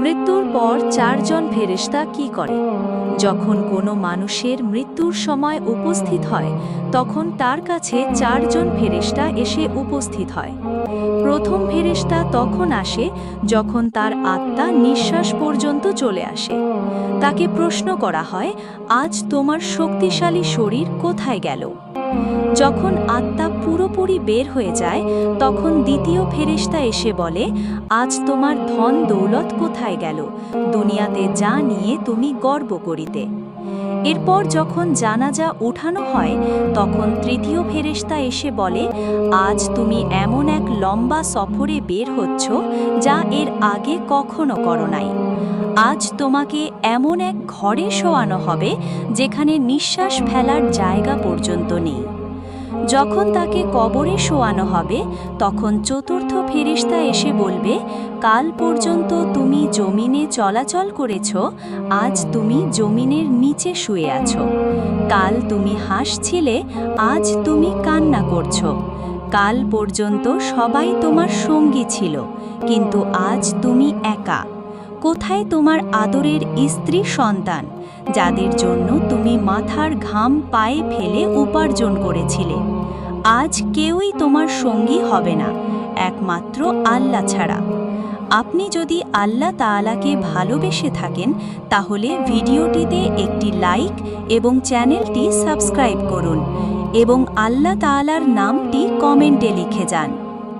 মৃত্যুর পর চারজন ফেরেশতা কি করে? যখন কোনো মানুষের মৃত্যুর সময় উপস্থিত হয় তখন তার কাছে চারজন ফেরেশতা এসে উপস্থিত হয়। প্রথম ফেরেশতা তখন আসে যখন তার আত্মা নিঃশ্বাস পর্যন্ত চলে আসে। তাকে প্রশ্ন করা হয়, আজ তোমার শক্তিশালী শরীর কোথায় গেল? যখন আত্মা পুরোপুরি বের হয়ে যায় তখন দ্বিতীয় ফেরেশতা এসে বলে, আজ তোমার ধন দৌলত কোথায় গেল, দুনিয়াতে যা নিয়ে তুমি গর্ব করিতে। এরপর যখন জানাজা উঠানো হয় তখন তৃতীয় ফেরেশতা এসে বলে, আজ তুমি এমন এক লম্বা সফরে বের হচ্ছ যা এর আগে কখনো করো নাই। আজ তোমাকে এমন এক ঘরে শোয়ানো হবে যেখানে নিঃশ্বাস ফেলার জায়গা পর্যন্ত নেই। যখন তাকে কবরে শোয়ানো হবে তখন চতুর্থ ফেরেশতা এসে বলবে, কাল পর্যন্ত তুমি জমিনে চলাচল করেছ, আজ তুমি জমিনের নিচে শুয়ে আছো। কাল তুমি হাসছিলে, আজ তুমি কান্না করছো। কাল পর্যন্ত সবাই তোমার সঙ্গী ছিল, কিন্তু আজ তুমি একা। কোথায় তোমার আদরের স্ত্রী সন্তান, যাদের জন্য তুমি মাথার ঘাম পায়ে ফেলে উপার্জন করেছিলে? আজ কেউই তোমার সঙ্গী হবে না, একমাত্র আল্লাহ ছাড়া। আপনি যদি আল্লাহ তাআলাকে ভালোবেসে থাকেন তাহলে ভিডিওটিতে একটি লাইক এবং চ্যানেলটি সাবস্ক্রাইব করুন এবং আল্লাহ তাআলার নামটি কমেন্টে লিখে যান।